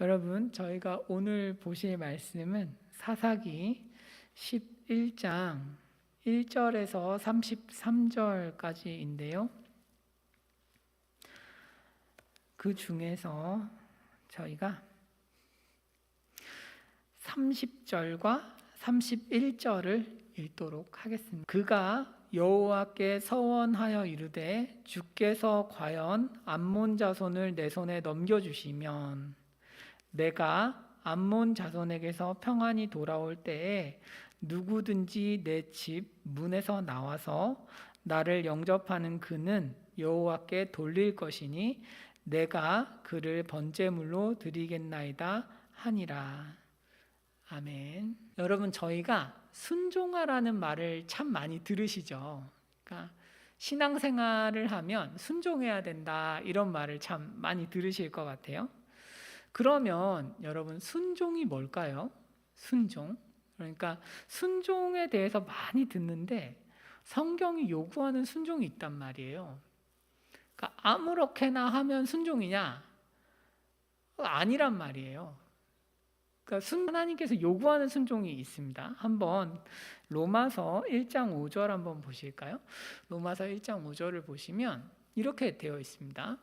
여러분, 저희가 오늘 보실 말씀은 사사기 11장 1절에서 33절까지인데요. 그 중에서 저희가 30절과 31절을 읽도록 하겠습니다. 그가 여호와께 서원하여 이르되 주께서 과연 암몬 자손을 내 손에 넘겨주시면 내가 암몬 자손에게서 평안히 돌아올 때에 누구든지 내 집 문에서 나와서 나를 영접하는 그는 여호와께 돌릴 것이니 내가 그를 번제물로 드리겠나이다 하니라. 아멘. 여러분, 저희가 순종하라는 말을 참 많이 들으시죠. 그러니까 신앙생활을 하면 순종해야 된다, 이런 말을 참 많이 들으실 것 같아요. 그러면 여러분, 순종이 뭘까요? 순종. 그러니까 순종에 대해서 많이 듣는데 성경이 요구하는 순종이 있단 말이에요. 그러니까 아무렇게나 하면 순종이냐? 아니란 말이에요. 그러니까 하나님께서 요구하는 순종이 있습니다. 한번 로마서 1장 5절 한번 보실까요? 로마서 1장 5절을 보시면 이렇게 되어 있습니다.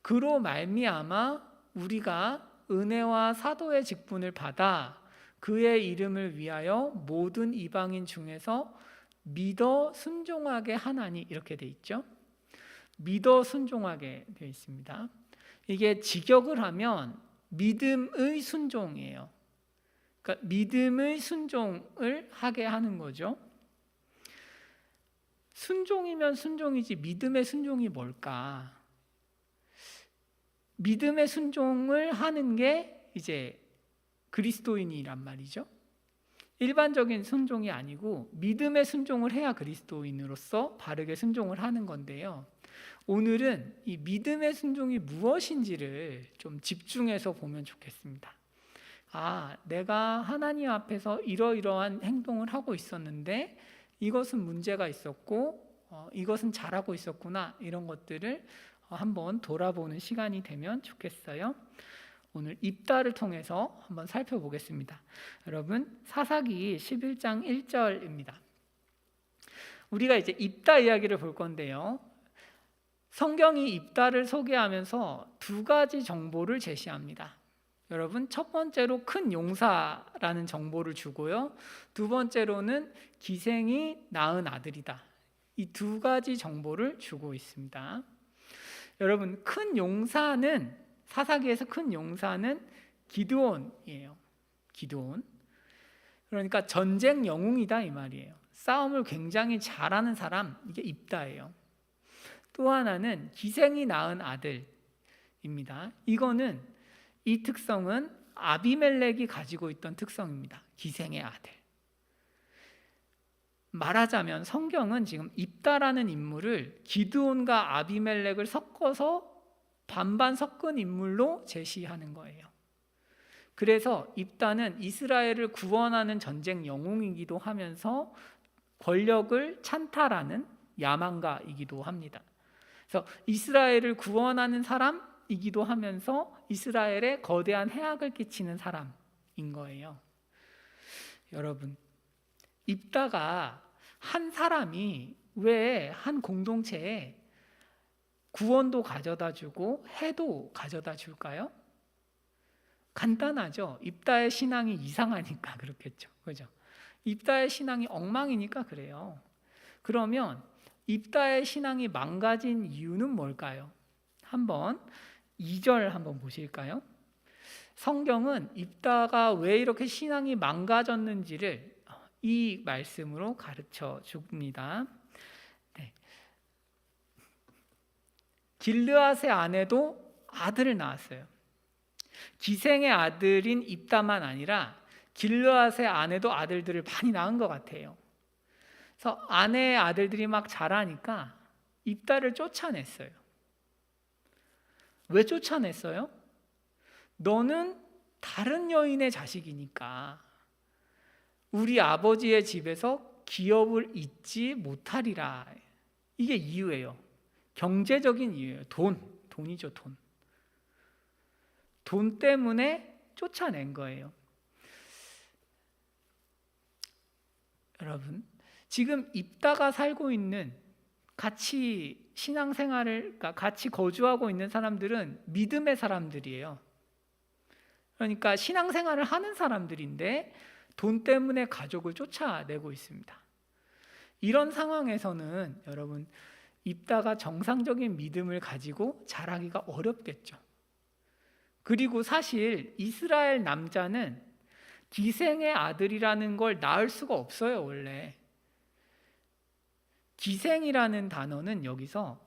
그로 말미암아 우리가 은혜와 사도의 직분을 받아 그의 이름을 위하여 모든 이방인 중에서 믿어 순종하게 하나니, 이렇게 돼 있죠. 믿어 순종하게 되어 있습니다. 이게 직역을 하면 믿음의 순종이에요. 그러니까 믿음의 순종을 하게 하는 거죠. 순종이면 순종이지 믿음의 순종이 뭘까? 믿음의 순종을 하는 게 이제 그리스도인이란 말이죠. 일반적인 순종이 아니고 믿음의 순종을 해야 그리스도인으로서 바르게 순종을 하는 건데요. 오늘은 이 믿음의 순종이 무엇인지를 좀 집중해서 보면 좋겠습니다. 내가 하나님 앞에서 이러이러한 행동을 하고 있었는데 이것은 문제가 있었고 이것은 잘하고 있었구나, 이런 것들을 한번 돌아보는 시간이 되면 좋겠어요. 오늘 입다를 통해서 한번 살펴보겠습니다. 여러분, 사사기 11장 1절입니다. 우리가 이제 입다 이야기를 볼 건데요. 성경이 입다를 소개하면서 두 가지 정보를 제시합니다. 여러분, 첫 번째로 큰 용사라는 정보를 주고요. 두 번째로는 기생이 낳은 아들이다. 이 두 가지 정보를 주고 있습니다. 여러분, 큰 용사는, 사사기에서 큰 용사는 기드온이에요. 기드온. 그러니까 전쟁 영웅이다, 이 말이에요. 싸움을 굉장히 잘하는 사람, 이게 입다예요. 또 하나는 기생이 낳은 아들입니다. 이 특성은 아비멜렉이 가지고 있던 특성입니다. 기생의 아들. 말하자면 성경은 지금 입다라는 인물을 기드온과 아비멜렉을 섞어서 반반 섞은 인물로 제시하는 거예요. 그래서 입다는 이스라엘을 구원하는 전쟁 영웅이기도 하면서 권력을 찬탈하는 야망가이기도 합니다. 그래서 이스라엘을 구원하는 사람이기도 하면서 이스라엘에 거대한 해악을 끼치는 사람인 거예요. 여러분, 입다가 한 사람이 왜 한 공동체에 구원도 가져다 주고 해도 가져다 줄까요? 간단하죠. 입다의 신앙이 이상하니까 그렇겠죠. 그죠? 입다의 신앙이 엉망이니까 그래요. 그러면 입다의 신앙이 망가진 이유는 뭘까요? 한번 2절 한번 보실까요? 성경은 입다가 왜 이렇게 신앙이 망가졌는지를 이 말씀으로 가르쳐 줍니다. 네. 길르앗의 아내도 아들을 낳았어요. 기생의 아들인 입다만 아니라 길르앗의 아내도 아들들을 많이 낳은 것 같아요. 그래서 아내의 아들들이 막 자라니까 입다를 쫓아냈어요. 왜 쫓아냈어요? 너는 다른 여인의 자식이니까 우리 아버지의 집에서 기업을 잇지 못하리라. 이게 이유예요. 경제적인 이유예요. 돈이죠, 돈. 돈 때문에 쫓아낸 거예요. 여러분, 지금 입다가 살고 있는, 같이 신앙생활을, 그러니까 같이 거주하고 있는 사람들은 믿음의 사람들이에요. 그러니까 신앙생활을 하는 사람들인데 돈 때문에 가족을 쫓아내고 있습니다. 이런 상황에서는 여러분, 입다가 정상적인 믿음을 가지고 자라기가 어렵겠죠. 그리고 사실 이스라엘 남자는 기생의 아들이라는 걸 낳을 수가 없어요. 원래 기생이라는 단어는 여기서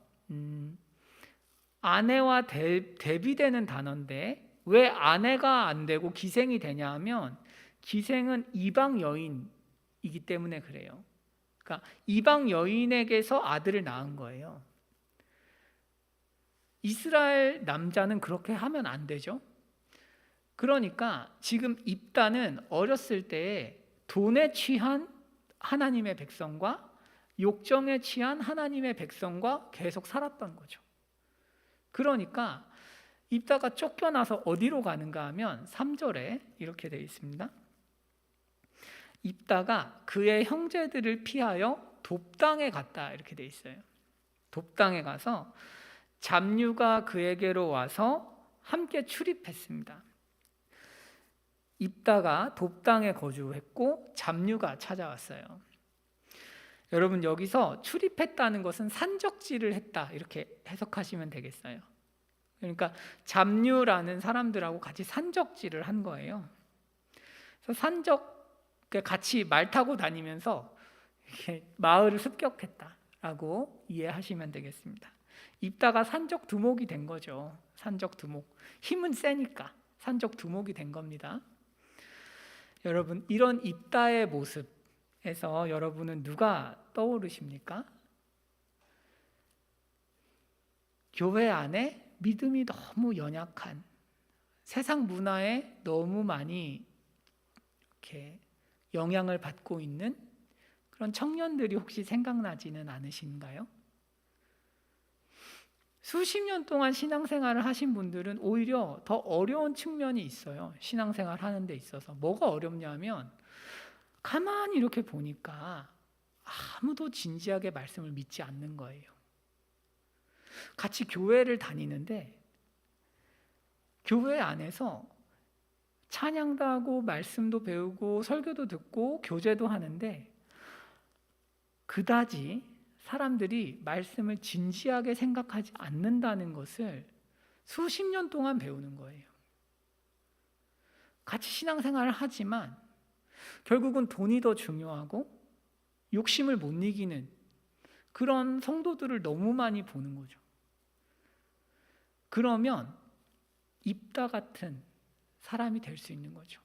아내와 대비되는 단어인데, 왜 아내가 안 되고 기생이 되냐 하면 기생은 이방 여인이기 때문에 그래요. 그러니까 이방 여인에게서 아들을 낳은 거예요. 이스라엘 남자는 그렇게 하면 안 되죠. 그러니까 지금 입다는 어렸을 때에 돈에 취한 하나님의 백성과 욕정에 취한 하나님의 백성과 계속 살았던 거죠. 그러니까 입다가 쫓겨나서 어디로 가는가 하면 3절에 이렇게 되어 있습니다. 입다가 그의 형제들을 피하여 돕당에 갔다, 이렇게 되어 있어요. 돕당에 가서 잡류가 그에게로 와서 함께 출입했습니다. 입다가 돕당에 거주했고 잡류가 찾아왔어요. 여러분, 여기서 출입했다는 것은 산적질을 했다, 이렇게 해석하시면 되겠어요. 그러니까 잡류라는 사람들하고 같이 산적질을 한 거예요. 그래서 같이 말 타고 다니면서 이렇게 마을을 습격했다라고 이해하시면 되겠습니다. 입다가 산적 두목이 된 거죠. 산적 두목. 힘은 세니까 산적 두목이 된 겁니다. 여러분, 이런 입다의 모습에서 여러분은 누가 떠오르십니까? 교회 안에 믿음이 너무 연약한, 세상 문화에 너무 많이 이렇게 영향을 받고 있는 그런 청년들이 혹시 생각나지는 않으신가요? 수십 년 동안 신앙생활을 하신 분들은 오히려 더 어려운 측면이 있어요. 신앙생활 하는 데 있어서. 뭐가 어렵냐면 가만히 이렇게 보니까 아무도 진지하게 말씀을 믿지 않는 거예요. 같이 교회를 다니는데 교회 안에서 찬양도 하고 말씀도 배우고 설교도 듣고 교제도 하는데 그다지 사람들이 말씀을 진지하게 생각하지 않는다는 것을 수십 년 동안 배우는 거예요. 같이 신앙생활을 하지만 결국은 돈이 더 중요하고 욕심을 못 이기는 그런 성도들을 너무 많이 보는 거죠. 그러면 입다 같은 사람이 될 수 있는 거죠.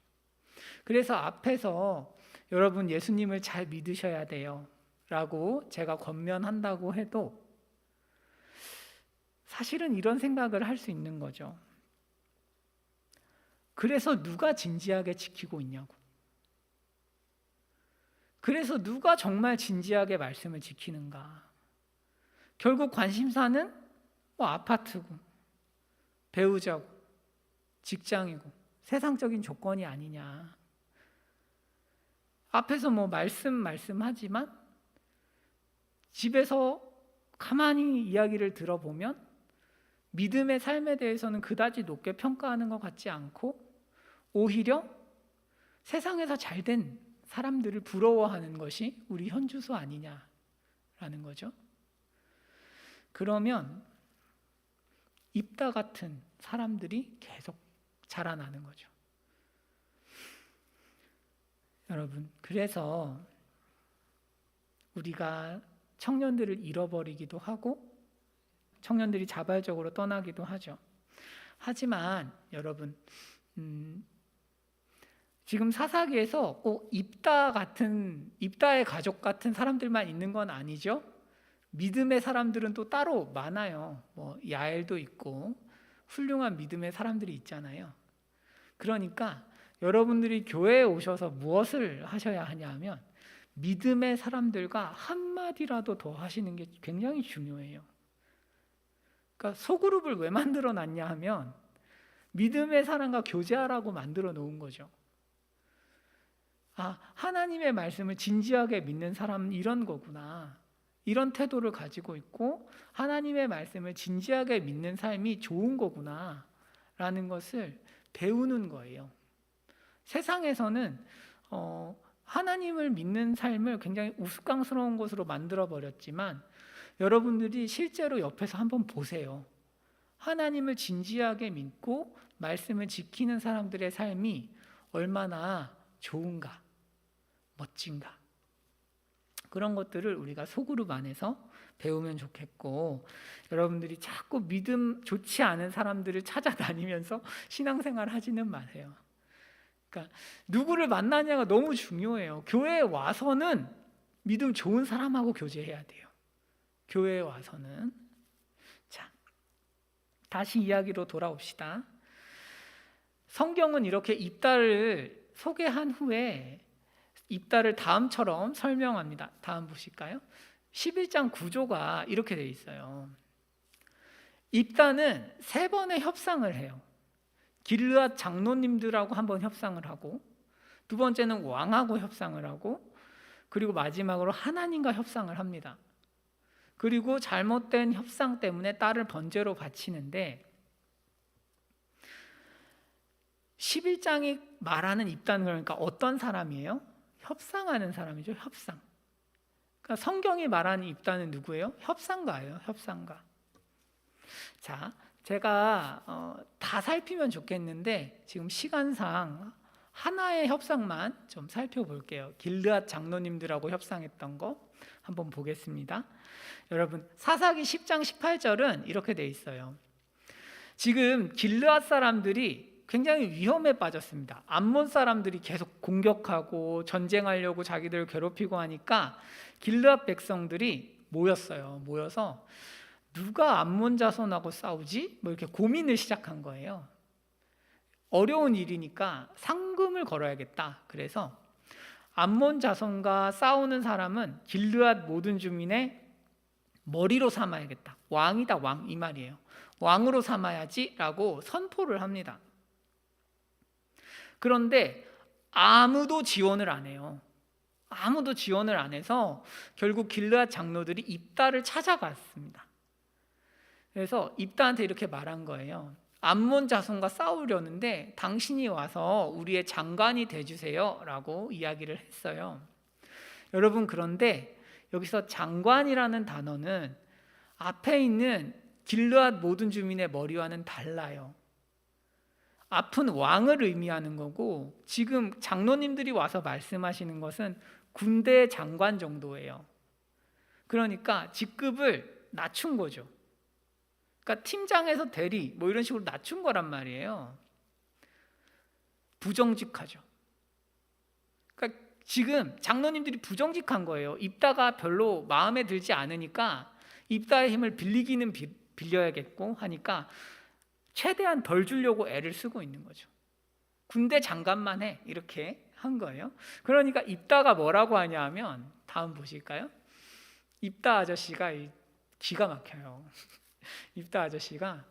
그래서 앞에서 여러분 예수님을 잘 믿으셔야 돼요 라고 제가 권면한다고 해도 사실은 이런 생각을 할 수 있는 거죠. 그래서 누가 진지하게 지키고 있냐고. 그래서 누가 정말 진지하게 말씀을 지키는가. 결국 관심사는 아파트고 배우자고 직장이고 세상적인 조건이 아니냐. 앞에서 말씀하지만 집에서 가만히 이야기를 들어보면 믿음의 삶에 대해서는 그다지 높게 평가하는 것 같지 않고 오히려 세상에서 잘된 사람들을 부러워하는 것이 우리 현주소 아니냐라는 거죠. 그러면 입다 같은 사람들이 계속 자라나는 거죠. 여러분, 그래서 우리가 청년들을 잃어버리기도 하고 청년들이 자발적으로 떠나기도 하죠. 하지만 여러분, 지금 사사기에서 꼭 입다의 가족 같은 사람들만 있는 건 아니죠. 믿음의 사람들은 또 따로 많아요. 야엘도 있고 훌륭한 믿음의 사람들이 있잖아요. 그러니까 여러분들이 교회에 오셔서 무엇을 하셔야 하냐면 믿음의 사람들과 한마디라도 더 하시는 게 굉장히 중요해요. 그러니까 소그룹을 왜 만들어 놨냐 하면 믿음의 사람과 교제하라고 만들어 놓은 거죠. 아, 하나님의 말씀을 진지하게 믿는 사람은 이런 거구나. 이런 태도를 가지고 있고 하나님의 말씀을 진지하게 믿는 삶이 좋은 거구나 라는 것을 배우는 거예요. 세상에서는 하나님을 믿는 삶을 굉장히 우스꽝스러운 것으로 만들어 버렸지만 여러분들이 실제로 옆에서 한번 보세요. 하나님을 진지하게 믿고 말씀을 지키는 사람들의 삶이 얼마나 좋은가, 멋진가. 그런 것들을 우리가 소그룹 안에서 배우면 좋겠고, 여러분들이 자꾸 믿음 좋지 않은 사람들을 찾아다니면서 신앙생활 하지는 마세요. 그러니까 누구를 만나냐가 너무 중요해요. 교회에 와서는 믿음 좋은 사람하고 교제해야 돼요. 교회에 와서는. 자, 다시 이야기로 돌아옵시다. 성경은 이렇게 입다를 소개한 후에 입다를 다음처럼 설명합니다. 다음 보실까요? 11장 구조가 이렇게 되어 있어요. 입다는 3번의 협상을 해요. 길르앗 장로님들하고 한번 협상을 하고, 두 번째는 왕하고 협상을 하고, 그리고 마지막으로 하나님과 협상을 합니다. 그리고 잘못된 협상 때문에 딸을 번제로 바치는데, 11장이 말하는 입다는 그러니까 어떤 사람이에요? 협상하는 사람이죠. 협상. 그러니까 성경이 말하는 입다는 누구예요? 협상가예요. 협상가. 자, 제가 다 살피면 좋겠는데 지금 시간상 하나의 협상만 좀 살펴볼게요. 길르앗 장로님들하고 협상했던 거 한번 보겠습니다. 여러분, 사사기 10장 18절은 이렇게 돼 있어요. 지금 길르앗 사람들이 굉장히 위험에 빠졌습니다. 암몬 사람들이 계속 공격하고 전쟁하려고 자기들을 괴롭히고 하니까 길르앗 백성들이 모였어요. 모여서 누가 암몬 자손하고 싸우지? 뭐 이렇게 고민을 시작한 거예요. 어려운 일이니까 상금을 걸어야겠다. 그래서 암몬 자손과 싸우는 사람은 길르앗 모든 주민의 머리로 삼아야겠다. 왕이다, 왕 이 말이에요. 왕으로 삼아야지라고 선포를 합니다. 그런데 아무도 지원을 안 해요. 아무도 지원을 안 해서 결국 길르앗 장로들이 입다를 찾아갔습니다. 그래서 입다한테 이렇게 말한 거예요. 암몬 자손과 싸우려는데 당신이 와서 우리의 장관이 돼주세요 라고 이야기를 했어요. 여러분, 그런데 여기서 장관이라는 단어는 앞에 있는 길르앗 모든 주민의 머리와는 달라요. 앞은 왕을 의미하는 거고 지금 장로님들이 와서 말씀하시는 것은 군대 장관 정도예요. 그러니까 직급을 낮춘 거죠. 그러니까 팀장에서 대리 뭐 이런 식으로 낮춘 거란 말이에요. 부정직하죠. 그러니까 지금 장로님들이 부정직한 거예요. 입다가 별로 마음에 들지 않으니까 입다의 힘을 빌리기는 빌려야겠고 하니까 최대한 덜 주려고 애를 쓰고 있는 거죠. 군대 장관만 해 이렇게 한 거예요. 그러니까 입다가 뭐라고 하냐 하면 다음 보실까요? 입다 아저씨가 기가 막혀요. 입다 아저씨가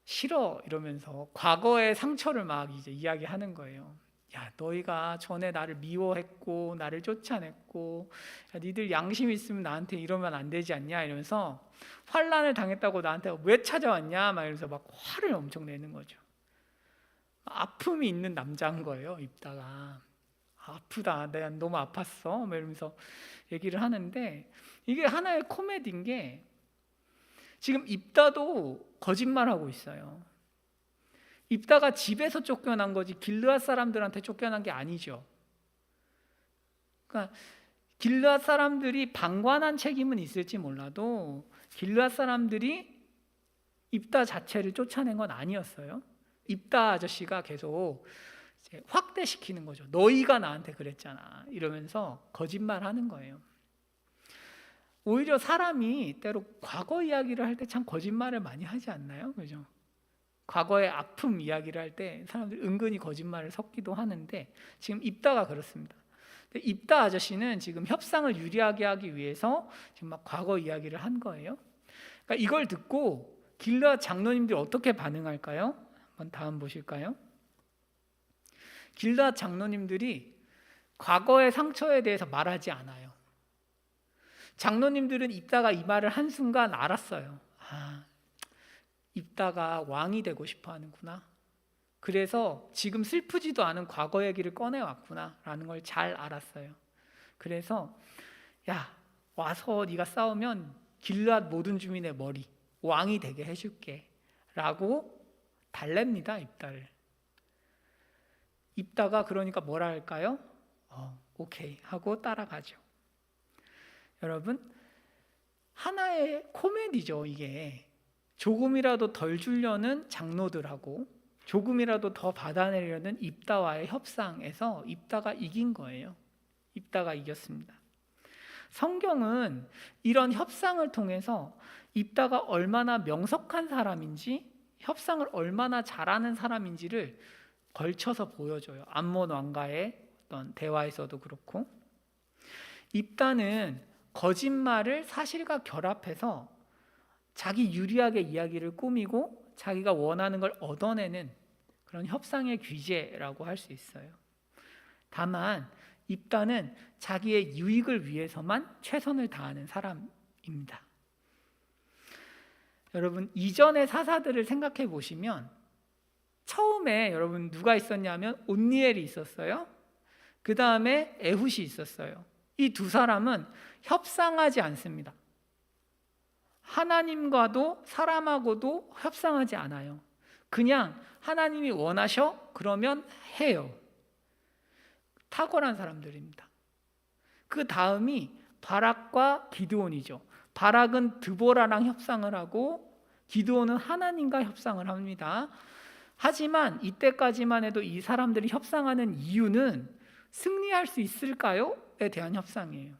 싫어 이러면서 과거의 상처를 막 이제 이야기하는 거예요. 야, 너희가 전에 나를 미워했고 나를 쫓아냈고, 야, 니들 양심 있으면 나한테 이러면 안 되지 않냐 이러면서 환난을 당했다고 나한테 왜 찾아왔냐 막 이러면서 막 화를 엄청 내는 거죠. 아픔이 있는 남자인 거예요. 입다가 아프다, 내가 너무 아팠어 막 이러면서 얘기를 하는데, 이게 하나의 코미디인 게 지금 입다도 거짓말하고 있어요. 입다가 집에서 쫓겨난 거지 길르앗 사람들한테 쫓겨난 게 아니죠. 그러니까 길르앗 사람들이 방관한 책임은 있을지 몰라도 길르앗 사람들이 입다 자체를 쫓아낸 건 아니었어요. 입다 아저씨가 계속 이제 확대시키는 거죠. 너희가 나한테 그랬잖아 이러면서 거짓말하는 거예요. 오히려 사람이 때로 과거 이야기를 할 때 참 거짓말을 많이 하지 않나요? 그죠? 과거의 아픔 이야기를 할 때 사람들이 은근히 거짓말을 섞기도 하는데 지금 입다가 그렇습니다. 입다 아저씨는 지금 협상을 유리하게 하기 위해서 지금 막 과거 이야기를 한 거예요. 그러니까 이걸 듣고 길르앗 장로님들이 어떻게 반응할까요? 한번 다음 보실까요? 길르앗 장로님들이 과거의 상처에 대해서 말하지 않아요. 장로님들은 입다가 이 말을 한순간 알았어요. 입다가 왕이 되고 싶어 하는구나. 그래서 지금 슬프지도 않은 과거 얘기를 꺼내왔구나 라는 걸 잘 알았어요. 그래서 야, 와서 네가 싸우면 길르앗 모든 주민의 머리 왕이 되게 해줄게 라고 달랩니다. 입다를. 입다가 그러니까 뭐라 할까요? 오케이 하고 따라가죠. 여러분, 하나의 코미디죠. 이게 조금이라도 덜 주려는 장로들하고 조금이라도 더 받아내려는 입다와의 협상에서 입다가 이긴 거예요. 입다가 이겼습니다. 성경은 이런 협상을 통해서 입다가 얼마나 명석한 사람인지, 협상을 얼마나 잘하는 사람인지를 걸쳐서 보여줘요. 암몬 왕과의 어떤 대화에서도 그렇고. 입다는 거짓말을 사실과 결합해서 자기 유리하게 이야기를 꾸미고 자기가 원하는 걸 얻어내는 그런 협상의 귀재라고 할 수 있어요. 다만 입다는 자기의 유익을 위해서만 최선을 다하는 사람입니다. 여러분, 이전의 사사들을 생각해 보시면 처음에 여러분 누가 있었냐면 온니엘이 있었어요. 그 다음에 에훗이 있었어요. 이 두 사람은 협상하지 않습니다. 하나님과도 사람하고도 협상하지 않아요. 그냥 하나님이 원하셔? 그러면 해요. 탁월한 사람들입니다. 그 다음이 바락과 기드온이죠. 바락은 드보라랑 협상을 하고 기드온은 하나님과 협상을 합니다. 하지만 이때까지만 해도 이 사람들이 협상하는 이유는 승리할 수 있을까요?에 대한 협상이에요.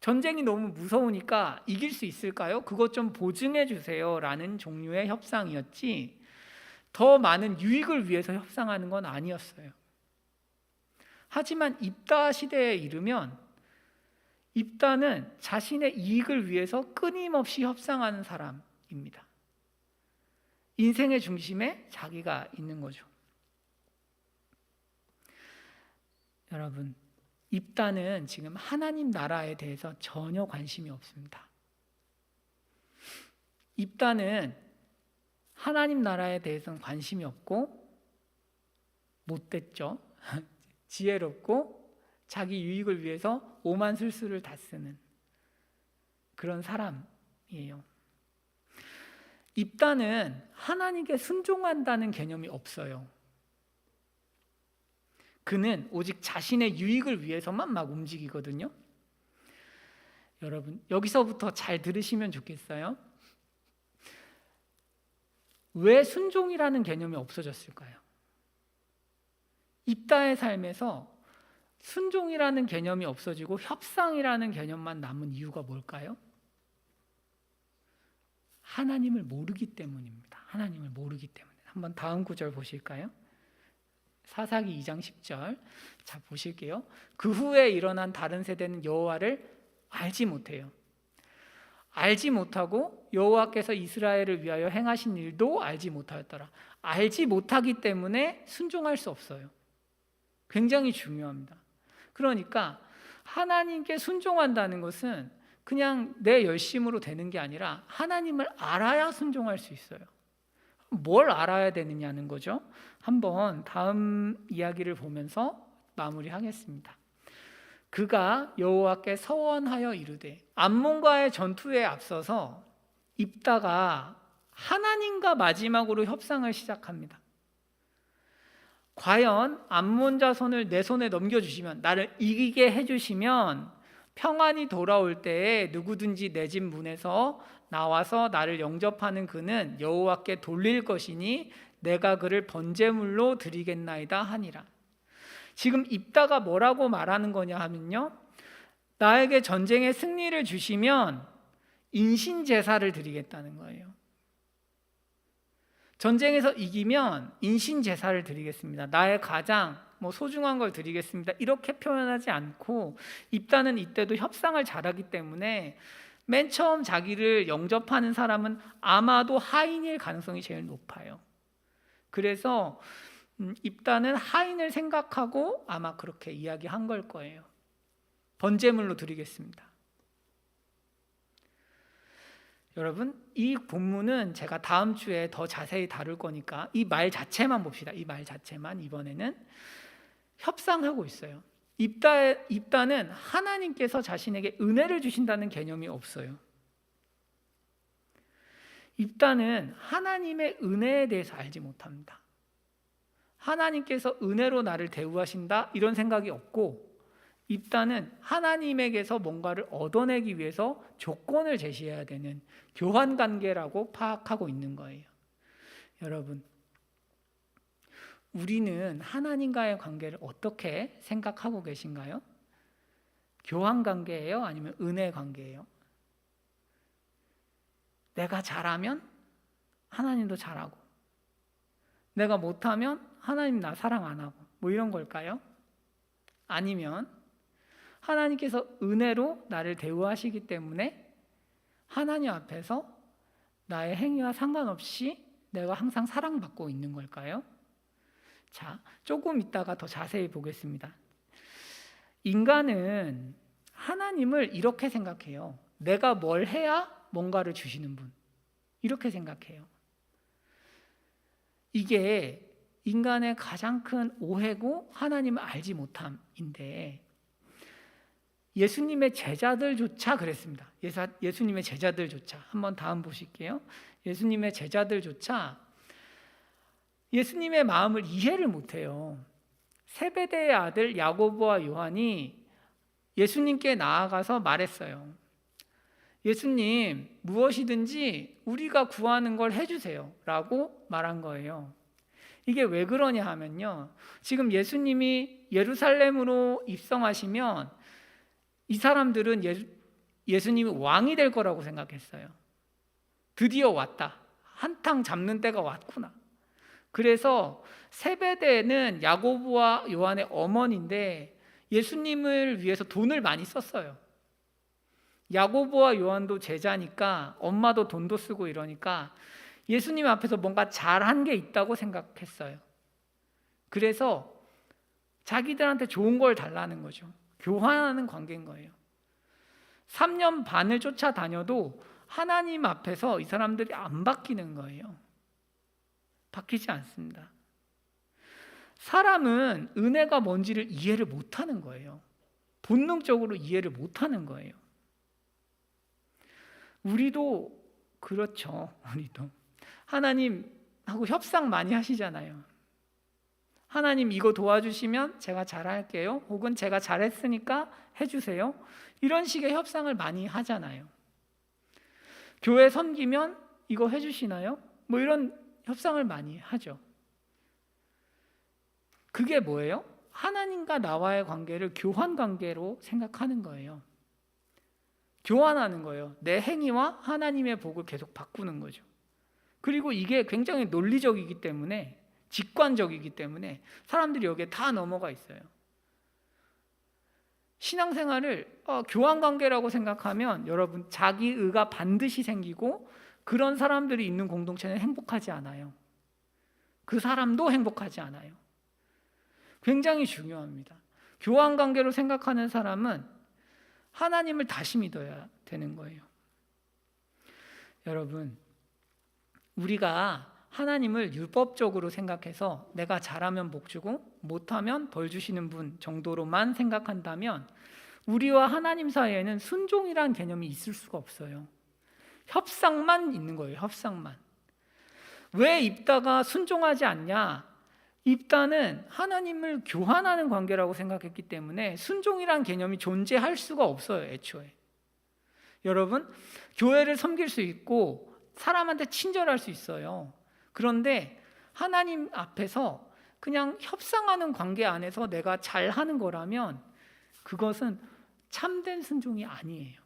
전쟁이 너무 무서우니까 이길 수 있을까요? 그것 좀 보증해 주세요 라는 종류의 협상이었지 더 많은 유익을 위해서 협상하는 건 아니었어요. 하지만 입다 시대에 이르면 입다는 자신의 이익을 위해서 끊임없이 협상하는 사람입니다. 인생의 중심에 자기가 있는 거죠. 여러분, 입다는 지금 하나님 나라에 대해서 전혀 관심이 없습니다. 입다는 하나님 나라에 대해서는 관심이 없고 못됐죠. 지혜롭고 자기 유익을 위해서 오만술수를 다 쓰는 그런 사람이에요. 입다는 하나님께 순종한다는 개념이 없어요. 그는 오직 자신의 유익을 위해서만 막 움직이거든요. 여러분, 여기서부터 잘 들으시면 좋겠어요. 왜 순종이라는 개념이 없어졌을까요? 입다의 삶에서 순종이라는 개념이 없어지고 협상이라는 개념만 남은 이유가 뭘까요? 하나님을 모르기 때문입니다. 하나님을 모르기 때문에. 한번 다음 구절 보실까요? 사사기 2장 10절. 자, 보실게요. 그 후에 일어난 다른 세대는 여호와를 알지 못해요. 알지 못하고 여호와께서 이스라엘을 위하여 행하신 일도 알지 못하였더라. 알지 못하기 때문에 순종할 수 없어요. 굉장히 중요합니다. 그러니까 하나님께 순종한다는 것은 그냥 내 열심으로 되는 게 아니라 하나님을 알아야 순종할 수 있어요. 뭘 알아야 되느냐는 거죠. 한번 다음 이야기를 보면서 마무리하겠습니다. 그가 여호와께 서원하여 이르되, 암몬과의 전투에 앞서서 입다가 하나님과 마지막으로 협상을 시작합니다. 과연 암몬 자손을 내 손에 넘겨주시면, 나를 이기게 해주시면 평안이 돌아올 때에 누구든지 내 집 문에서 나와서 나를 영접하는 그는 여호와께 돌릴 것이니 내가 그를 번제물로 드리겠나이다 하니라. 지금 입다가 뭐라고 말하는 거냐 하면요, 나에게 전쟁의 승리를 주시면 인신제사를 드리겠다는 거예요. 전쟁에서 이기면 인신제사를 드리겠습니다. 나의 가장 소중한 걸 드리겠습니다. 이렇게 표현하지 않고, 입다는 이때도 협상을 잘하기 때문에 맨 처음 자기를 영접하는 사람은 아마도 하인일 가능성이 제일 높아요. 그래서 입다는 하인을 생각하고 아마 그렇게 이야기한 걸 거예요. 번제물로 드리겠습니다. 여러분, 이 본문은 제가 다음 주에 더 자세히 다룰 거니까 이 말 자체만 봅시다. 이 말 자체만 이번에는 협상하고 있어요. 입다는 하나님께서 자신에게 은혜를 주신다는 개념이 없어요. 입다는 하나님의 은혜에 대해서 알지 못합니다. 하나님께서 은혜로 나를 대우하신다 이런 생각이 없고, 입다는 하나님에게서 뭔가를 얻어내기 위해서 조건을 제시해야 되는 교환 관계라고 파악하고 있는 거예요. 여러분, 우리는 하나님과의 관계를 어떻게 생각하고 계신가요? 교환 관계예요? 아니면 은혜 관계예요? 내가 잘하면 하나님도 잘하고, 내가 못하면 하나님 나 사랑 안 하고, 뭐 이런 걸까요? 아니면 하나님께서 은혜로 나를 대우하시기 때문에 하나님 앞에서 나의 행위와 상관없이 내가 항상 사랑받고 있는 걸까요? 자, 조금 이따가 더 자세히 보겠습니다. 인간은 하나님을 이렇게 생각해요. 내가 뭘 해야 뭔가를 주시는 분. 이렇게 생각해요. 이게 인간의 가장 큰 오해고 하나님을 알지 못함인데, 예수님의 제자들조차 그랬습니다. 예수님의 제자들조차, 한번 다음 보실게요. 예수님의 제자들조차 예수님의 마음을 이해를 못해요. 세베대의 아들 야고보와 요한이 예수님께 나아가서 말했어요. 예수님, 무엇이든지 우리가 구하는 걸 해주세요 라고 말한 거예요. 이게 왜 그러냐 하면요, 지금 예루살렘으로 입성하시면 이 사람들은 예수님이 왕이 될 거라고 생각했어요. 드디어 왔다. 한탕 잡는 때가 왔구나. 그래서 세베대는 야고보와 요한의 어머니인데 예수님을 위해서 돈을 많이 썼어요. 야고보와 요한도 제자니까 엄마도 돈도 쓰고 이러니까 예수님 앞에서 뭔가 잘한 게 있다고 생각했어요. 그래서 자기들한테 좋은 걸 달라는 거죠. 교환하는 관계인 거예요. 3년 반을 쫓아다녀도 하나님 앞에서 이 사람들이 안 바뀌는 거예요. 바뀌지 않습니다. 사람은 은혜가 뭔지를 이해를 못하는 거예요. 본능적으로 이해를 못하는 거예요. 우리도 그렇죠. 우리도 하나님하고 협상 많이 하시잖아요. 하나님 이거 도와주시면 제가 잘할게요. 혹은 제가 잘했으니까 해주세요. 이런 식의 협상을 많이 하잖아요. 교회 섬기면 이거 해주시나요? 뭐 이런 협상을 많이 하죠. 그게 뭐예요? 하나님과 나와의 관계를 교환 관계로 생각하는 거예요. 교환하는 거예요. 내 행위와 하나님의 복을 계속 바꾸는 거죠. 그리고 이게 굉장히 논리적이기 때문에, 직관적이기 때문에 사람들이 여기에 다 넘어가 있어요. 신앙생활을 교환관계라고 생각하면 여러분, 자기의가 반드시 생기고 그런 사람들이 있는 공동체는 행복하지 않아요. 그 사람도 행복하지 않아요. 굉장히 중요합니다. 교환관계로 생각하는 사람은 하나님을 다시 믿어야 되는 거예요. 여러분, 우리가 하나님을 율법적으로 생각해서 내가 잘하면 복 주고 못하면 벌 주시는 분 정도로만 생각한다면 우리와 하나님 사이에는 순종이란 개념이 있을 수가 없어요. 협상만 있는 거예요. 협상만. 왜 입다가 순종하지 않냐? 입다는 하나님을 교환하는 관계라고 생각했기 때문에 순종이란 개념이 존재할 수가 없어요. 애초에. 여러분, 교회를 섬길 수 있고 사람한테 친절할 수 있어요. 그런데 하나님 앞에서 그냥 협상하는 관계 안에서 내가 잘하는 거라면 그것은 참된 순종이 아니에요.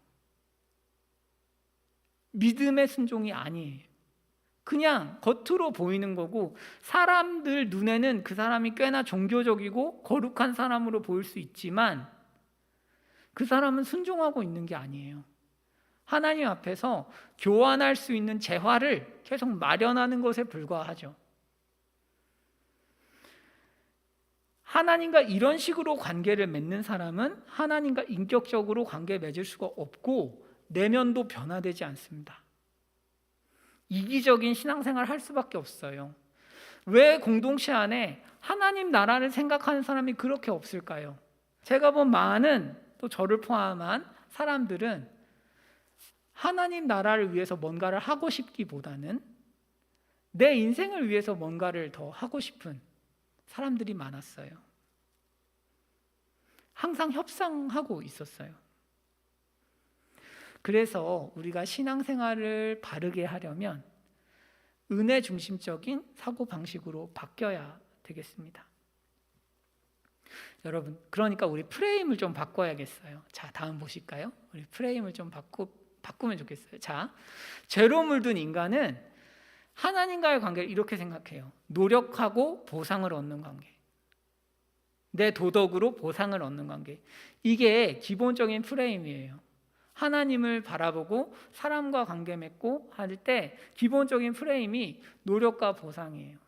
믿음의 순종이 아니에요. 그냥 겉으로 보이는 거고, 사람들 눈에는 그 사람이 꽤나 종교적이고 거룩한 사람으로 보일 수 있지만 그 사람은 순종하고 있는 게 아니에요. 하나님 앞에서 교환할 수 있는 재화를 계속 마련하는 것에 불과하죠. 하나님과 이런 식으로 관계를 맺는 사람은 하나님과 인격적으로 관계 맺을 수가 없고 내면도 변화되지 않습니다. 이기적인 신앙생활을 할 수밖에 없어요. 왜 공동체 안에 하나님 나라를 생각하는 사람이 그렇게 없을까요? 제가 본 많은, 또 저를 포함한 사람들은 하나님 나라를 위해서 뭔가를 하고 싶기보다는 내 인생을 위해서 뭔가를 더 하고 싶은 사람들이 많았어요. 항상 협상하고 있었어요. 그래서 우리가 신앙생활을 바르게 하려면 은혜 중심적인 사고방식으로 바뀌어야 되겠습니다. 여러분, 그러니까 우리 프레임을 좀 바꿔야겠어요. 자, 다음 보실까요? 우리 프레임을 좀 바꾸면 좋겠어요. 자, 죄로 물든 인간은 하나님과의 관계를 이렇게 생각해요. 노력하고 보상을 얻는 관계. 내 도덕으로 보상을 얻는 관계. 이게 기본적인 프레임이에요. 하나님을 바라보고 사람과 관계 맺고 할 때 기본적인 프레임이 노력과 보상이에요.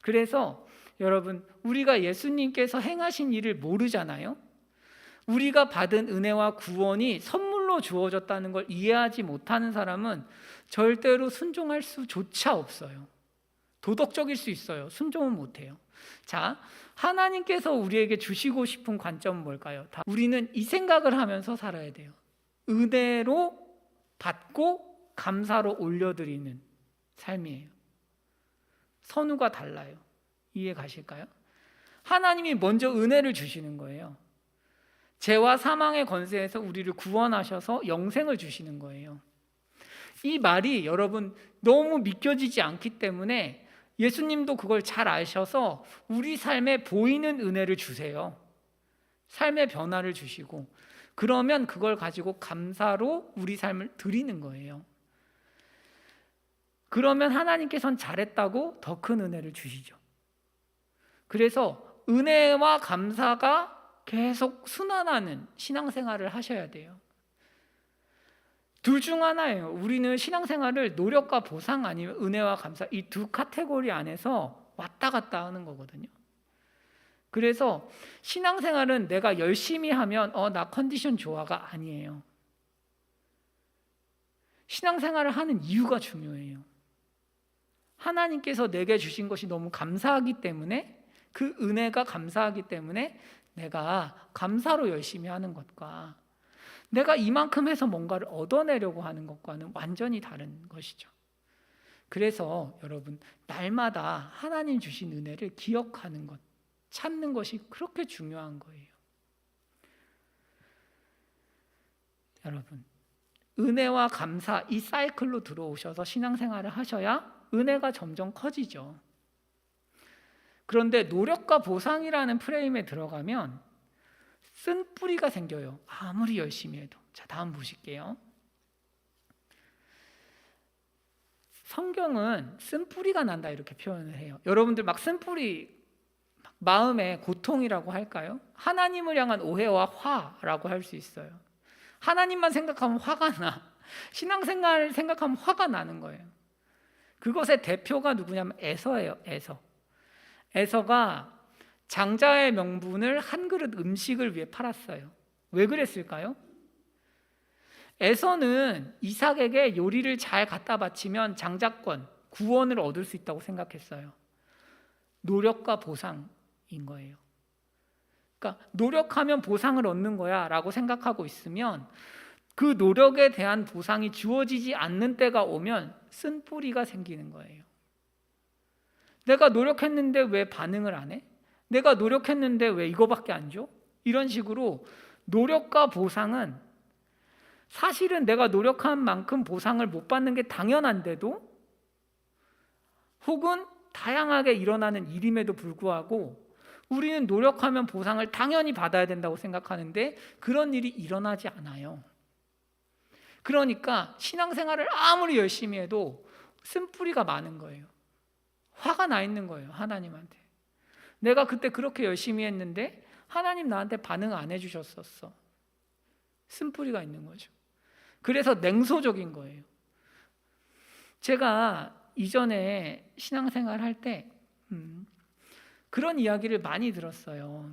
그래서 여러분, 우리가 예수님께서 행하신 일을 모르잖아요. 우리가 받은 은혜와 구원이 선물로 주어졌다는 걸 이해하지 못하는 사람은 절대로 순종할 수조차 없어요. 도덕적일 수 있어요. 순종은 못해요. 자, 하나님께서 우리에게 주시고 싶은 관점은 뭘까요? 우리는 이 생각을 하면서 살아야 돼요. 은혜로 받고 감사로 올려드리는 삶이에요. 선우가 달라요. 이해 가실까요? 하나님이 먼저 은혜를 주시는 거예요. 죄와 사망의 권세에서 우리를 구원하셔서 영생을 주시는 거예요. 이 말이 여러분 너무 믿겨지지 않기 때문에 예수님도 그걸 잘 아셔서 우리 삶에 보이는 은혜를 주세요. 삶의 변화를 주시고 그러면 그걸 가지고 감사로 우리 삶을 드리는 거예요. 그러면 하나님께서는 잘했다고 더 큰 은혜를 주시죠. 그래서 은혜와 감사가 계속 순환하는 신앙생활을 하셔야 돼요. 둘 중 하나예요. 우리는 신앙생활을 노력과 보상 아니면 은혜와 감사 이 두 카테고리 안에서 왔다 갔다 하는 거거든요. 그래서 신앙생활은 내가 열심히 하면 나 컨디션 좋아가 아니에요. 신앙생활을 하는 이유가 중요해요. 하나님께서 내게 주신 것이 너무 감사하기 때문에 그 은혜가 감사하기 때문에 내가 감사로 열심히 하는 것과 내가 이만큼 해서 뭔가를 얻어내려고 하는 것과는 완전히 다른 것이죠. 그래서 여러분 날마다 하나님 주신 은혜를 기억하는 것, 찾는 것이 그렇게 중요한 거예요. 여러분 은혜와 감사 이 사이클로 들어오셔서 신앙생활을 하셔야 은혜가 점점 커지죠. 그런데 노력과 보상이라는 프레임에 들어가면 쓴뿌리가 생겨요. 아무리 열심히 해도. 자, 다음 보실게요. 성경은 쓴뿌리가 난다 이렇게 표현을 해요. 여러분들 막 쓴뿌리 마음의 고통이라고 할까요? 하나님을 향한 오해와 화라고 할 수 있어요. 하나님만 생각하면 화가 나. 신앙생활 생각하면 화가 나는 거예요. 그것의 대표가 누구냐면 에서예요. 에서가 장자의 명분을 한 그릇 음식을 위해 팔았어요. 왜 그랬을까요? 에서는 이삭에게 요리를 잘 갖다 바치면 장자권, 구원을 얻을 수 있다고 생각했어요. 노력과 보상인 거예요. 그러니까 노력하면 보상을 얻는 거야 라고 생각하고 있으면 그 노력에 대한 보상이 주어지지 않는 때가 오면 쓴뿌리가 생기는 거예요. 내가 노력했는데 왜 반응을 안 해? 내가 노력했는데 왜 이거밖에 안 줘? 이런 식으로 노력과 보상은 사실은 내가 노력한 만큼 보상을 못 받는 게 당연한데도 혹은 다양하게 일어나는 일임에도 불구하고 우리는 노력하면 보상을 당연히 받아야 된다고 생각하는데 그런 일이 일어나지 않아요. 그러니까 신앙생활을 아무리 열심히 해도 쓴뿌리가 많은 거예요. 화가 나 있는 거예요. 하나님한테. 내가 그때 그렇게 열심히 했는데 하나님 나한테 반응 안 해주셨었어. 쓴뿌리가 있는 거죠. 그래서 냉소적인 거예요. 제가 이전에 신앙생활 할 때 그런 이야기를 많이 들었어요.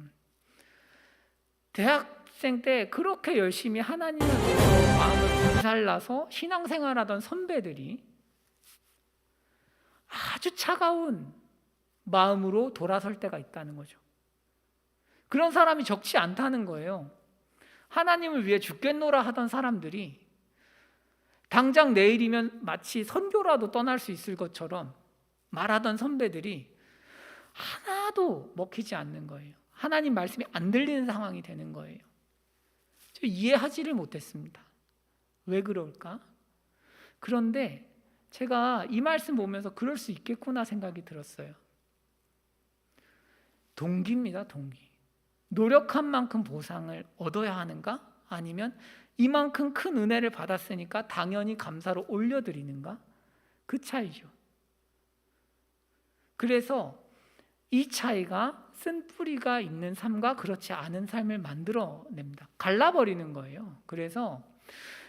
대학생 때 그렇게 열심히 하나님을 위해서 마음을 불살라서 신앙생활하던 선배들이 아주 차가운 마음으로 돌아설 때가 있다는 거죠. 그런 사람이 적지 않다는 거예요. 하나님을 위해 죽겠노라 하던 사람들이 당장 내일이면 마치 선교라도 떠날 수 있을 것처럼 말하던 선배들이 하나도 먹히지 않는 거예요. 하나님 말씀이 안 들리는 상황이 되는 거예요. 저 이해하지를 못했습니다. 왜 그럴까? 그런데 제가 이 말씀 보면서 그럴 수 있겠구나 생각이 들었어요. 동기입니다, 동기. 노력한 만큼 보상을 얻어야 하는가? 아니면 이만큼 큰 은혜를 받았으니까 당연히 감사로 올려드리는가? 그 차이죠. 그래서 이 차이가 쓴 뿌리가 있는 삶과 그렇지 않은 삶을 만들어냅니다. 갈라버리는 거예요. 그래서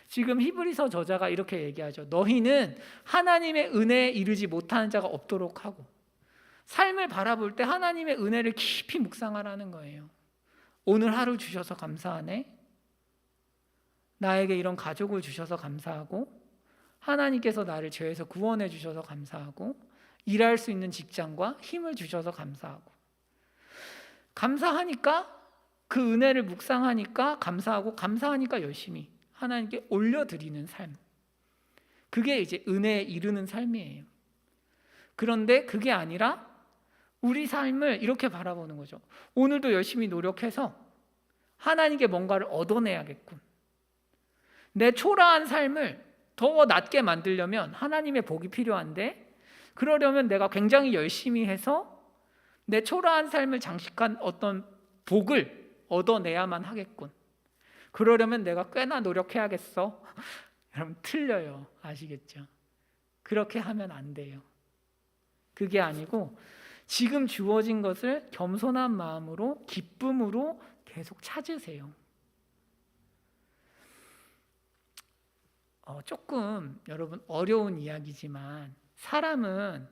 지금 히브리서 저자가 이렇게 얘기하죠. 너희는 하나님의 은혜에 이르지 못하는 자가 없도록 하고, 삶을 바라볼 때 하나님의 은혜를 깊이 묵상하라는 거예요. 오늘 하루 주셔서 감사하네. 나에게 이런 가족을 주셔서 감사하고, 하나님께서 나를 죄에서 구원해 주셔서 감사하고, 일할 수 있는 직장과 힘을 주셔서 감사하고, 감사하니까 그 은혜를 묵상하니까 감사하고, 감사하니까 열심히 하나님께 올려드리는 삶, 그게 이제 은혜에 이르는 삶이에요. 그런데 그게 아니라 우리 삶을 이렇게 바라보는 거죠. 오늘도 열심히 노력해서 하나님께 뭔가를 얻어내야겠군. 내 초라한 삶을 더 낮게 만들려면 하나님의 복이 필요한데, 그러려면 내가 굉장히 열심히 해서 내 초라한 삶을 장식한 어떤 복을 얻어내야만 하겠군. 그러려면 내가 꽤나 노력해야겠어. 여러분, 틀려요. 아시겠죠? 그렇게 하면 안 돼요. 그게 아니고 지금 주어진 것을 겸손한 마음으로, 기쁨으로 계속 찾으세요. 조금 여러분 어려운 이야기지만 사람은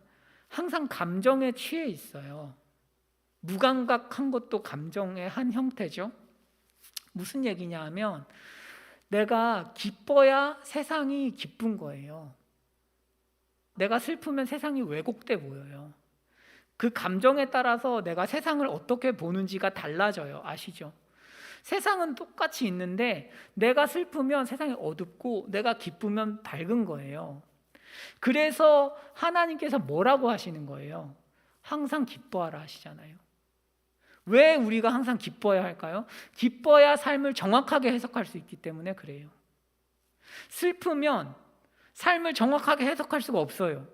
항상 감정에 취해 있어요. 무감각한 것도 감정의 한 형태죠. 무슨 얘기냐 하면 내가 기뻐야 세상이 기쁜 거예요. 내가 슬프면 세상이 왜곡돼 보여요. 그 감정에 따라서 내가 세상을 어떻게 보는지가 달라져요. 아시죠? 세상은 똑같이 있는데 내가 슬프면 세상이 어둡고 내가 기쁘면 밝은 거예요. 그래서 하나님께서 뭐라고 하시는 거예요? 항상 기뻐하라 하시잖아요. 왜 우리가 항상 기뻐해야 할까요? 기뻐야 삶을 정확하게 해석할 수 있기 때문에 그래요. 슬프면 삶을 정확하게 해석할 수가 없어요.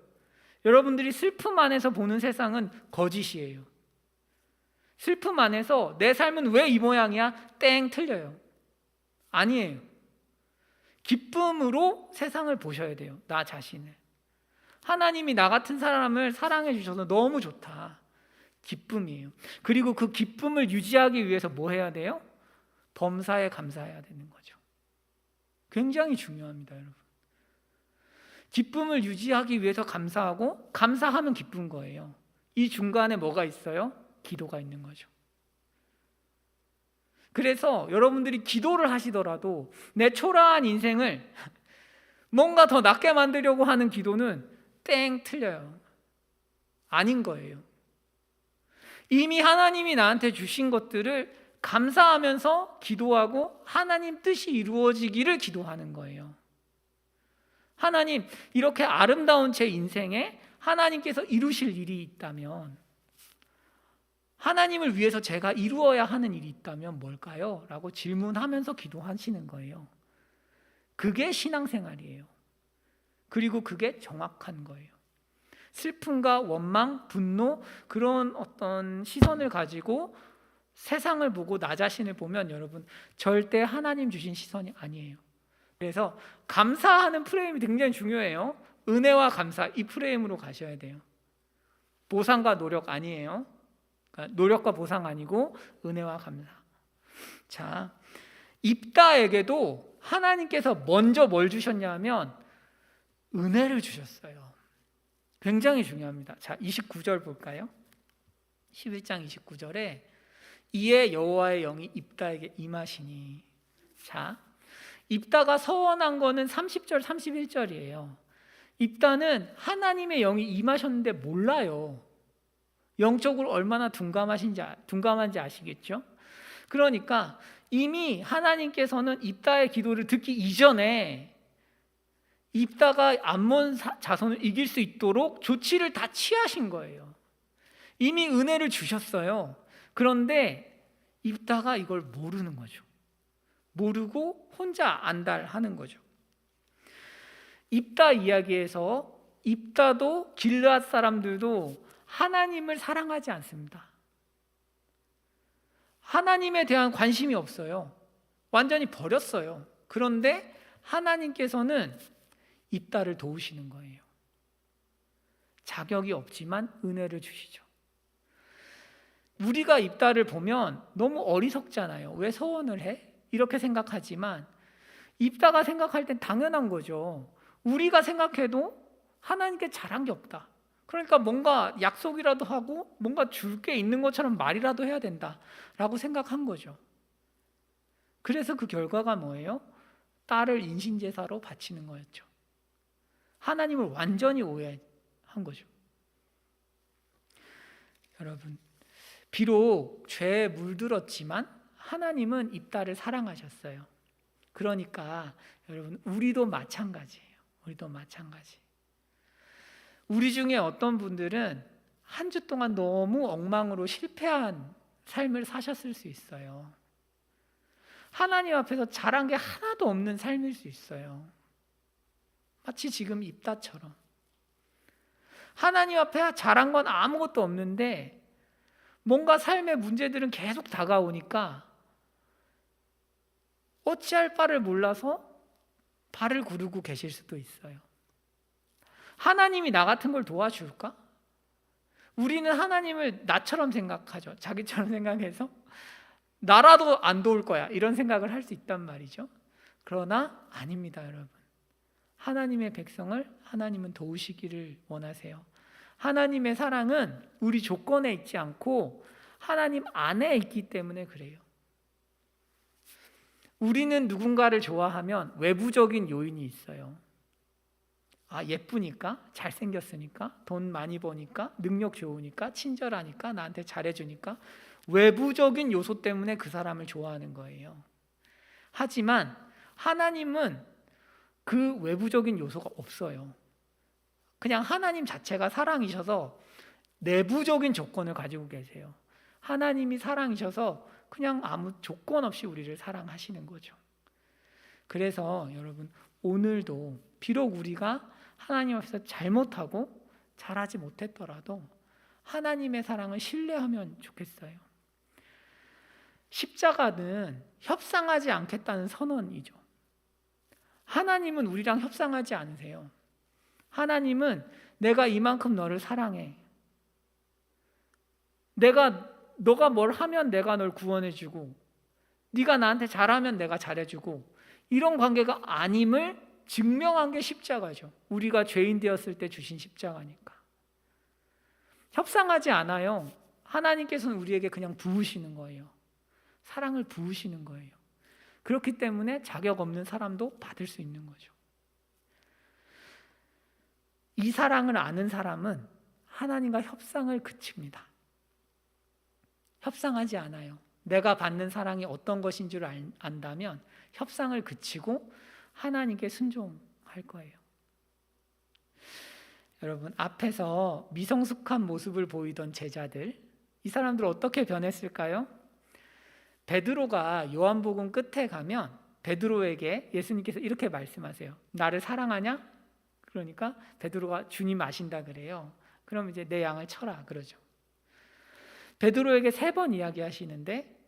여러분들이 슬픔 안에서 보는 세상은 거짓이에요. 슬픔 안에서 내 삶은 왜 이 모양이야? 땡, 틀려요. 아니에요. 기쁨으로 세상을 보셔야 돼요. 나 자신을. 하나님이 나 같은 사람을 사랑해 주셔서 너무 좋다. 기쁨이에요. 그리고 그 기쁨을 유지하기 위해서 뭐 해야 돼요? 범사에 감사해야 되는 거죠. 굉장히 중요합니다, 여러분. 기쁨을 유지하기 위해서 감사하고, 감사하면 기쁜 거예요. 이 중간에 뭐가 있어요? 기도가 있는 거죠. 그래서 여러분들이 기도를 하시더라도 내 초라한 인생을 뭔가 더 낫게 만들려고 하는 기도는 땡, 틀려요. 아닌 거예요. 이미 하나님이 나한테 주신 것들을 감사하면서 기도하고 하나님 뜻이 이루어지기를 기도하는 거예요. 하나님, 이렇게 아름다운 제 인생에 하나님께서 이루실 일이 있다면, 하나님을 위해서 제가 이루어야 하는 일이 있다면 뭘까요? 라고 질문하면서 기도하시는 거예요. 그게 신앙생활이에요. 그리고 그게 정확한 거예요. 슬픔과 원망, 분노, 그런 어떤 시선을 가지고 세상을 보고 나 자신을 보면 여러분 절대 하나님 주신 시선이 아니에요. 그래서 감사하는 프레임이 굉장히 중요해요. 은혜와 감사, 이 프레임으로 가셔야 돼요. 보상과 노력 아니에요. 그러니까 노력과 보상 아니고 은혜와 감사. 자, 입다에게도 하나님께서 먼저 뭘 주셨냐 하면 은혜를 주셨어요. 굉장히 중요합니다. 자, 29절 볼까요? 11장 29절에 이에 여호와의 영이 입다에게 임하시니. 자, 입다가 서원한 거는 30절 31절이에요. 입다는 하나님의 영이 임하셨는데 몰라요. 영적으로 얼마나 둔감한지 아시겠죠? 그러니까 이미 하나님께서는 입다의 기도를 듣기 이전에 입다가 암몬 자손을 이길 수 있도록 조치를 다 취하신 거예요. 이미 은혜를 주셨어요. 그런데 입다가 이걸 모르는 거죠. 모르고 혼자 안달하는 거죠. 입다 이야기에서 입다도 길르앗 사람들도 하나님을 사랑하지 않습니다. 하나님에 대한 관심이 없어요. 완전히 버렸어요. 그런데 하나님께서는 입다를 도우시는 거예요. 자격이 없지만 은혜를 주시죠. 우리가 입다를 보면 너무 어리석잖아요. 왜 서원을 해? 이렇게 생각하지만 입다가 생각할 땐 당연한 거죠. 우리가 생각해도 하나님께 잘한 게 없다. 그러니까 뭔가 약속이라도 하고 뭔가 줄 게 있는 것처럼 말이라도 해야 된다라고 생각한 거죠. 그래서 그 결과가 뭐예요? 딸을 인신제사로 바치는 거였죠. 하나님을 완전히 오해한 거죠. 여러분, 비록 죄에 물들었지만 하나님은 입다를 사랑하셨어요. 그러니까 여러분, 우리도 마찬가지예요. 우리도 마찬가지. 우리 중에 어떤 분들은 한 주 동안 너무 엉망으로 실패한 삶을 사셨을 수 있어요. 하나님 앞에서 잘한 게 하나도 없는 삶일 수 있어요. 마치 지금 입다처럼. 하나님 앞에 잘한 건 아무것도 없는데 뭔가 삶의 문제들은 계속 다가오니까 어찌할 바를 몰라서 발을 구르고 계실 수도 있어요. 하나님이 나 같은 걸 도와줄까? 우리는 하나님을 나처럼 생각하죠. 자기처럼 생각해서 나라도 안 도울 거야 이런 생각을 할 수 있단 말이죠. 그러나 아닙니다, 여러분. 하나님의 백성을 하나님은 도우시기를 원하세요. 하나님의 사랑은 우리 조건에 있지 않고 하나님 안에 있기 때문에 그래요. 우리는 누군가를 좋아하면 외부적인 요인이 있어요. 예쁘니까, 잘생겼으니까, 돈 많이 버니까, 능력 좋으니까, 친절하니까, 나한테 잘해주니까 외부적인 요소 때문에 그 사람을 좋아하는 거예요. 하지만 하나님은 그 외부적인 요소가 없어요. 그냥 하나님 자체가 사랑이셔서 내부적인 조건을 가지고 계세요. 하나님이 사랑이셔서 그냥 아무 조건 없이 우리를 사랑하시는 거죠. 그래서 여러분, 오늘도 비록 우리가 하나님 앞에서 잘못하고 잘하지 못했더라도 하나님의 사랑을 신뢰하면 좋겠어요. 십자가는 협상하지 않겠다는 선언이죠. 하나님은 우리랑 협상하지 않으세요. 하나님은 내가 이만큼 너를 사랑해. 너가 뭘 하면 내가 널 구원해주고 네가 나한테 잘하면 내가 잘해주고 이런 관계가 아님을 증명한 게 십자가죠. 우리가 죄인 되었을 때 주신 십자가니까. 협상하지 않아요. 하나님께서는 우리에게 그냥 부으시는 거예요. 사랑을 부으시는 거예요. 그렇기 때문에 자격 없는 사람도 받을 수 있는 거죠. 이 사랑을 아는 사람은 하나님과 협상을 그칩니다. 협상하지 않아요. 내가 받는 사랑이 어떤 것인 줄 안다면 협상을 그치고 하나님께 순종할 거예요. 여러분, 앞에서 미성숙한 모습을 보이던 제자들, 이 사람들 어떻게 변했을까요? 베드로가 요한복음 끝에 가면 베드로에게 예수님께서 이렇게 말씀하세요. 나를 사랑하냐? 그러니까 베드로가 주님 아신다 그래요. 그럼 이제 내 양을 쳐라 그러죠. 베드로에게 3번 이야기하시는데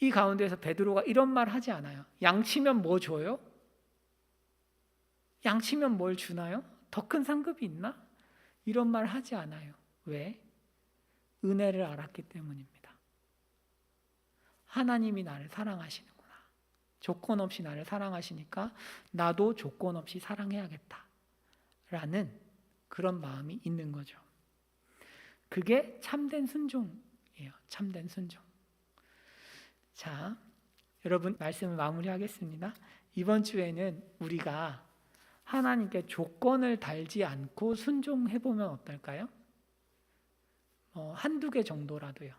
이 가운데서 베드로가 이런 말 하지 않아요. 양치면 뭐 줘요? 양치면 뭘 주나요? 더 큰 상급이 있나? 이런 말 하지 않아요. 왜? 은혜를 알았기 때문입니다. 하나님이 나를 사랑하시는구나. 조건 없이 나를 사랑하시니까 나도 조건 없이 사랑해야겠다 라는 그런 마음이 있는 거죠. 그게 참된 순종이에요. 참된 순종. 자, 여러분 말씀을 마무리하겠습니다. 이번 주에는 우리가 하나님께 조건을 달지 않고 순종해 보면 어떨까요? 한두 개 정도라도요.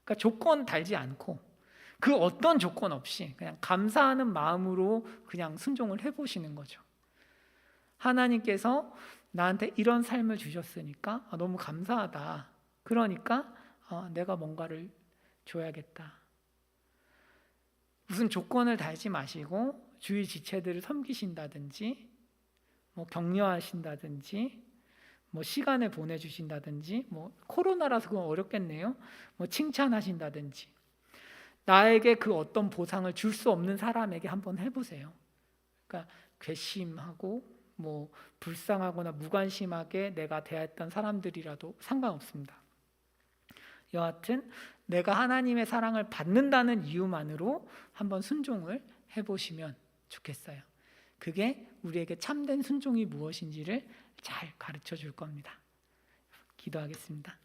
그러니까 조건 달지 않고 그 어떤 조건 없이 그냥 감사하는 마음으로 그냥 순종을 해보시는 거죠. 하나님께서 나한테 이런 삶을 주셨으니까 너무 감사하다. 그러니까 내가 뭔가를 줘야겠다. 무슨 조건을 달지 마시고 주위 지체들을 섬기신다든지 격려하신다든지 시간을 보내주신다든지 코로나라서 그건 어렵겠네요. 칭찬하신다든지 나에게 그 어떤 보상을 줄 수 없는 사람에게 한번 해보세요. 그러니까 괘씸하고 불쌍하거나 무관심하게 내가 대했던 사람들이라도 상관없습니다. 여하튼 내가 하나님의 사랑을 받는다는 이유만으로 한번 순종을 해보시면 좋겠어요. 그게 우리에게 참된 순종이 무엇인지를 잘 가르쳐 줄 겁니다. 기도하겠습니다.